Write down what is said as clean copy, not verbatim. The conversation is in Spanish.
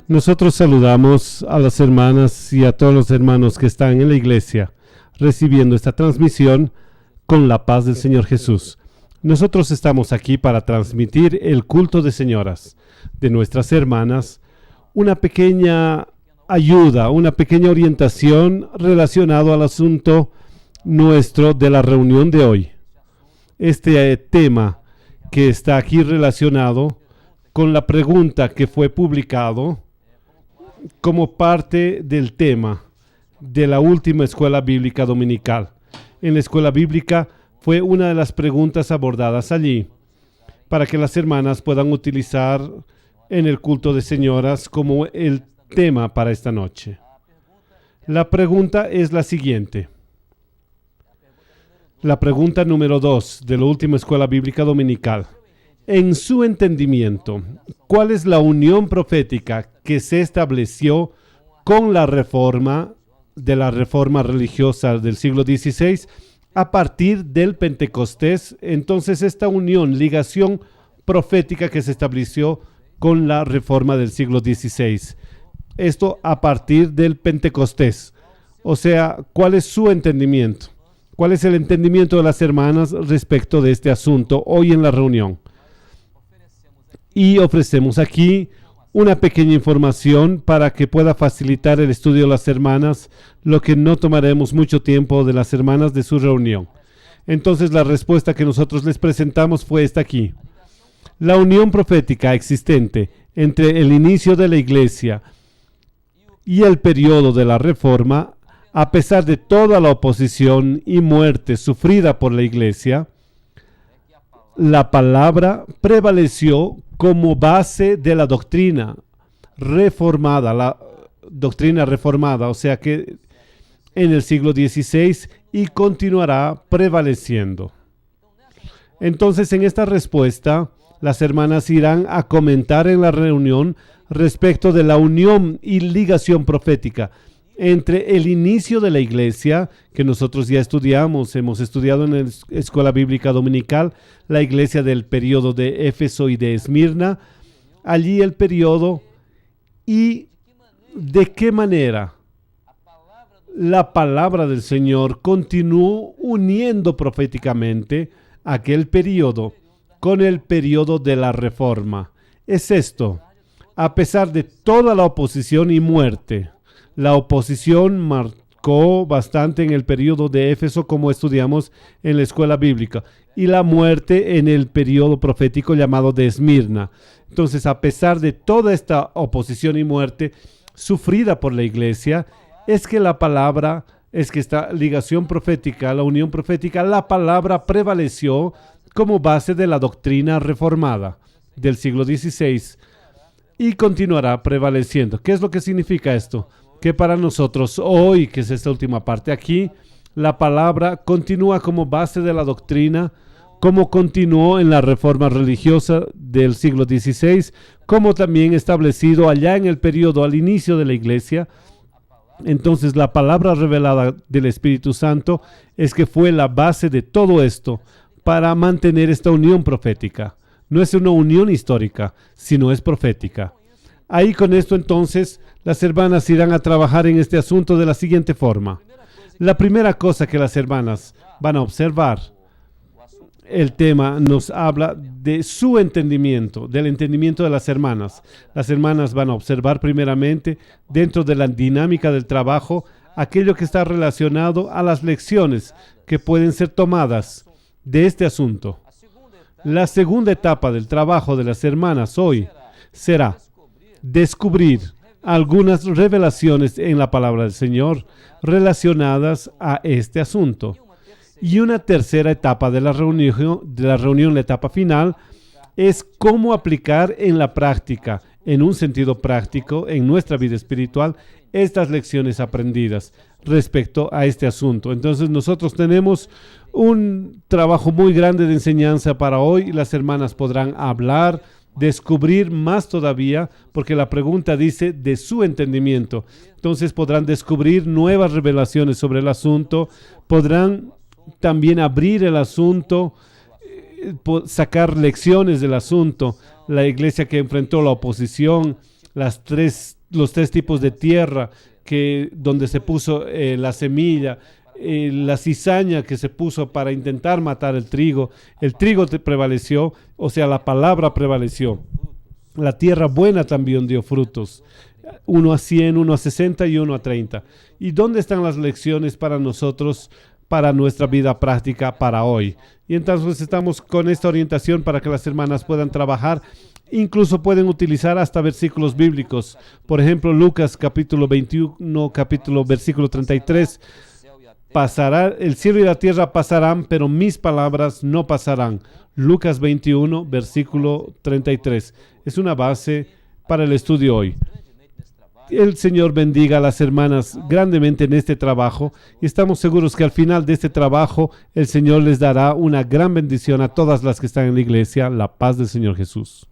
Nosotros saludamos a las hermanas y a todos los hermanos que están en la iglesia recibiendo esta transmisión con la paz del Señor Jesús. Nosotros estamos aquí para transmitir el culto de señoras de nuestras hermanas, una pequeña ayuda, una pequeña orientación relacionado al asunto nuestro de la reunión de hoy. Este tema que está aquí relacionado con la pregunta que fue publicado como parte del tema de la última escuela bíblica dominical. En la escuela bíblica fue una de las preguntas abordadas allí para que las hermanas puedan utilizar en el culto de señoras como el tema para esta noche. La pregunta es la siguiente. La pregunta número 2 de la última escuela bíblica dominical. En su entendimiento, ¿cuál es la unión profética que se estableció con la reforma religiosa del siglo XVI a partir del Pentecostés? Entonces, esta unión, ligación profética que se estableció con la reforma del siglo XVI. Esto a partir del Pentecostés. O sea, ¿cuál es su entendimiento? ¿Cuál es el entendimiento de las hermanas respecto de este asunto hoy en la reunión? Y ofrecemos aquí una pequeña información para que pueda facilitar el estudio de las hermanas, lo que no tomaremos mucho tiempo de las hermanas de su reunión. Entonces, la respuesta que nosotros les presentamos fue esta aquí. La unión profética existente entre el inicio de la iglesia y el periodo de la reforma, a pesar de toda la oposición y muerte sufrida por la iglesia, la palabra prevaleció como base de la doctrina reformada, o sea que en el siglo XVI y continuará prevaleciendo. Entonces, en esta respuesta, las hermanas irán a comentar en la reunión respecto de la unión y ligación profética entre el inicio de la iglesia, que nosotros ya hemos estudiado en la Escuela Bíblica Dominical, la iglesia del periodo de Éfeso y de Esmirna, allí el periodo y de qué manera la palabra del Señor continuó uniendo proféticamente aquel periodo con el periodo de la reforma. Es esto, a pesar de toda la oposición y muerte. La oposición marcó bastante en el periodo de Éfeso, como estudiamos en la escuela bíblica, y la muerte en el periodo profético llamado de Esmirna. Entonces, a pesar de toda esta oposición y muerte sufrida por la iglesia, es que esta ligación profética, la unión profética, la palabra prevaleció como base de la doctrina reformada del siglo XVI y continuará prevaleciendo. ¿Qué es lo que significa esto? Que para nosotros hoy, que es esta última parte aquí, la palabra continúa como base de la doctrina, como continuó en la reforma religiosa del siglo XVI, como también establecido allá en el periodo al inicio de la iglesia. Entonces, la palabra revelada del Espíritu Santo es que fue la base de todo esto para mantener esta unión profética. No es una unión histórica, sino es profética. Ahí con esto entonces las hermanas irán a trabajar en este asunto de la siguiente forma. La primera cosa que las hermanas van a observar, el tema nos habla de su entendimiento, del entendimiento de las hermanas. Las hermanas van a observar primeramente dentro de la dinámica del trabajo aquello que está relacionado a las lecciones que pueden ser tomadas de este asunto. La segunda etapa del trabajo de las hermanas hoy será descubrir algunas revelaciones en la palabra del Señor relacionadas a este asunto. Y una tercera etapa de la reunión, la etapa final, es cómo aplicar en la práctica, en un sentido práctico, en nuestra vida espiritual, estas lecciones aprendidas respecto a este asunto. Entonces nosotros tenemos un trabajo muy grande de enseñanza para hoy. Las hermanas podrán hablar, descubrir más todavía, porque la pregunta dice de su entendimiento. Entonces podrán descubrir nuevas revelaciones sobre el asunto, podrán también abrir el asunto, sacar lecciones del asunto. La iglesia que enfrentó la oposición, los tres tipos de tierra donde se puso la semilla, la cizaña que se puso para intentar matar el trigo prevaleció, o sea, la palabra prevaleció. La tierra buena también dio frutos, 1 a 100, 1 a 60 y 1 a 30. ¿Y dónde están las lecciones para nosotros, para nuestra vida práctica, para hoy? Y entonces estamos con esta orientación para que las hermanas puedan trabajar. Incluso pueden utilizar hasta versículos bíblicos. Por ejemplo, Lucas capítulo 21, versículo 33. El cielo y la tierra pasarán, pero mis palabras no pasarán. Lucas 21, versículo 33. Es una base para el estudio hoy. El Señor bendiga a las hermanas grandemente en este trabajo y estamos seguros que al final de este trabajo el Señor les dará una gran bendición a todas las que están en la iglesia. La paz del Señor Jesús.